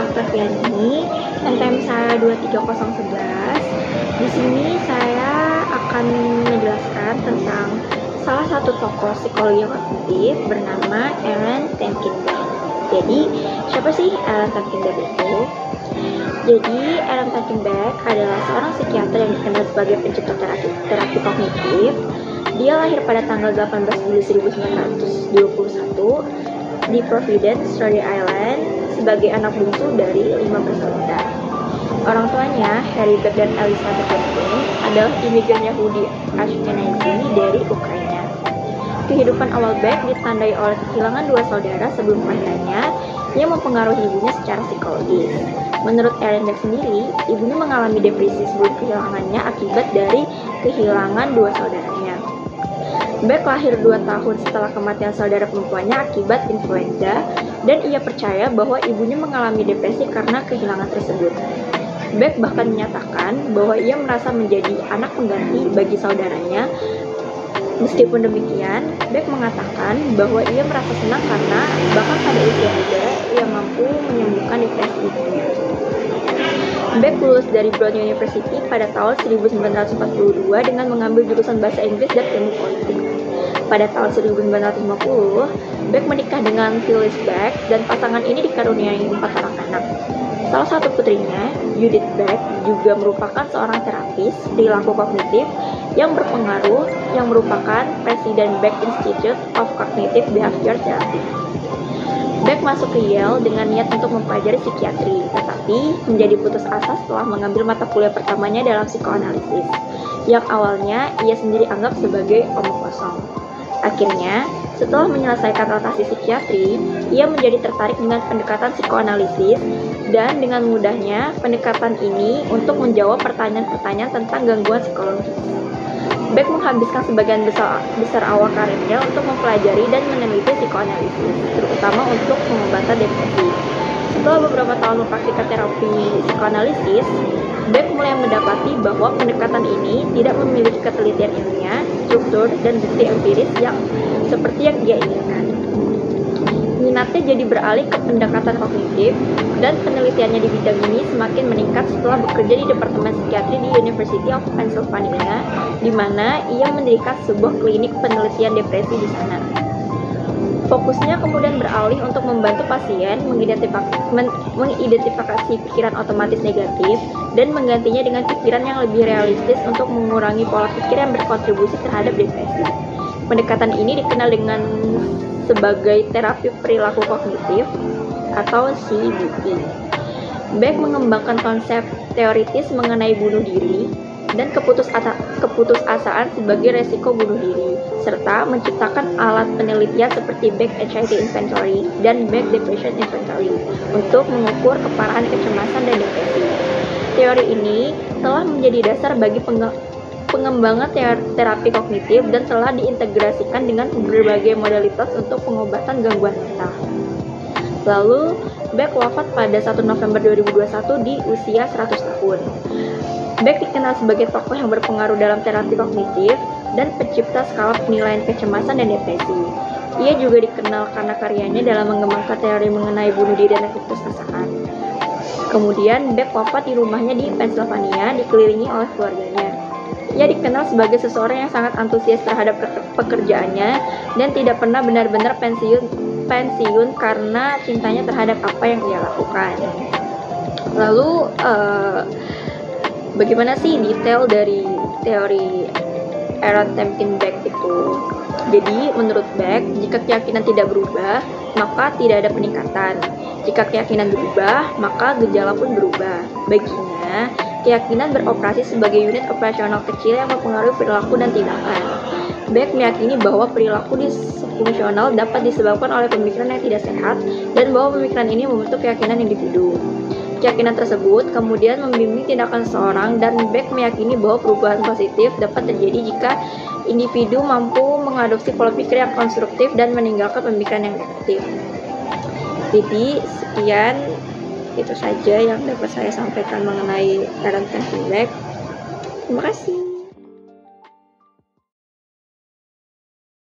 software ini NTM saya 23011. Di sini saya akan menjelaskan tentang salah satu tokoh psikologi kognitif bernama Aaron Temkin-Beck. Jadi, siapa sih Aaron Temkin-Beck itu? Jadi, Aaron Temkin-Beck adalah seorang psikiater yang dikenal sebagai pencipta terapi kognitif. Dia lahir pada tanggal 18 Juli 1921 di Providence, Rhode Island, sebagai anak bungsu dari 5 bersaudara. Orang tuanya, Harry Beck dan Elizabeth Temkin, adalah imigran Yahudi Ashkenazi dari Ukraina. Kehidupan awal Beck ditandai oleh kehilangan 2 saudara sebelum kelahirannya yang mempengaruhi ibunya secara psikologis. Menurut Aaron Beck sendiri, ibunya mengalami depresi sebelum kehilangannya akibat dari kehilangan 2 saudaranya. Beck lahir 2 tahun setelah kematian saudara perempuannya akibat influenza, dan ia percaya bahwa ibunya mengalami depresi karena kehilangan tersebut. Beck bahkan menyatakan bahwa ia merasa menjadi anak pengganti bagi saudaranya. Meskipun demikian, Beck mengatakan bahwa ia merasa senang karena bahkan pada usia muda ia mampu menyembuhkan depresi ibunya. Beck lulus dari Brown University pada tahun 1942 dengan mengambil jurusan Bahasa Inggris dan Ilmu Politik. Pada tahun 1950, Beck menikah dengan Phyllis Beck dan pasangan ini dikaruniai 4 anak. Salah satu putrinya, Judith Beck, juga merupakan seorang terapis perilaku kognitif yang berpengaruh yang merupakan Presiden Beck Institute of Cognitive Behavior Therapy. Beck masuk ke Yale dengan niat untuk mempelajari psikiatri, tetapi menjadi putus asa setelah mengambil mata kuliah pertamanya dalam psikoanalisis, yang awalnya ia sendiri anggap sebagai omong kosong. Akhirnya, setelah menyelesaikan rotasi psikiatri, ia menjadi tertarik dengan pendekatan psikoanalisis, dan dengan mudahnya pendekatan ini untuk menjawab pertanyaan-pertanyaan tentang gangguan psikologis. Beck menghabiskan sebagian besar awal karirnya untuk mempelajari dan meneliti psikoanalisis, terutama untuk pengobatan depresi. Setelah beberapa tahun mempraktikkan terapi psikoanalisis, Beck mulai mendapati bahwa pendekatan ini tidak memiliki ketelitian ilmiah, struktur, dan bukti empiris yang seperti yang dia inginkan. Minatnya jadi beralih ke pendekatan kognitif, dan penelitiannya di bidang ini semakin meningkat setelah bekerja di Departemen Psikiatri di University of Pennsylvania, di mana ia mendirikan sebuah klinik penelitian depresi di sana. Fokusnya kemudian beralih untuk membantu pasien mengidentifikasi pikiran otomatis negatif dan menggantinya dengan pikiran yang lebih realistis untuk mengurangi pola pikir yang berkontribusi terhadap depresi. Pendekatan ini dikenal dengan sebagai terapi perilaku kognitif atau CBT. Beck mengembangkan konsep teoritis mengenai bunuh diri dan keputusasaan sebagai resiko bunuh diri, serta menciptakan alat penelitian seperti Beck Anxiety Inventory dan Beck Depression Inventory untuk mengukur keparahan kecemasan dan depresi. Teori ini telah menjadi dasar bagi pengembangan terapi kognitif dan telah diintegrasikan dengan berbagai modalitas untuk pengobatan gangguan mental. Lalu, Beck wafat pada 1 November 2021 di usia 100 tahun. Beck dikenal sebagai tokoh yang berpengaruh dalam terapi kognitif dan pencipta skala penilaian kecemasan dan depresi. Ia juga dikenal karena karyanya dalam mengembangkan teori mengenai bunuh diri dan keputusasaan. Kemudian, Beck wafat di rumahnya di Pennsylvania, dikelilingi oleh keluarganya. Ia dikenal sebagai seseorang yang sangat antusias terhadap pekerjaannya dan tidak pernah benar-benar pensiun karena cintanya terhadap apa yang ia lakukan. Lalu, bagaimana sih detail dari teori Aaron Temkin-Beck itu? Jadi, menurut Beck, jika keyakinan tidak berubah, maka tidak ada peningkatan. Jika keyakinan berubah, maka gejala pun berubah. Baginya, keyakinan beroperasi sebagai unit operasional kecil yang mempengaruhi perilaku dan tindakan. Beck meyakini bahwa perilaku disfungsional dapat disebabkan oleh pemikiran yang tidak sehat dan bahwa pemikiran ini membentuk keyakinan individu. Keyakinan tersebut kemudian membimbing tindakan seseorang, dan Beck meyakini bahwa perubahan positif dapat terjadi jika individu mampu mengadopsi pola pikir yang konstruktif dan meninggalkan pemikiran yang negatif. Jadi, sekian itu saja yang dapat saya sampaikan mengenai Aaron Temkin-Beck. Terima kasih.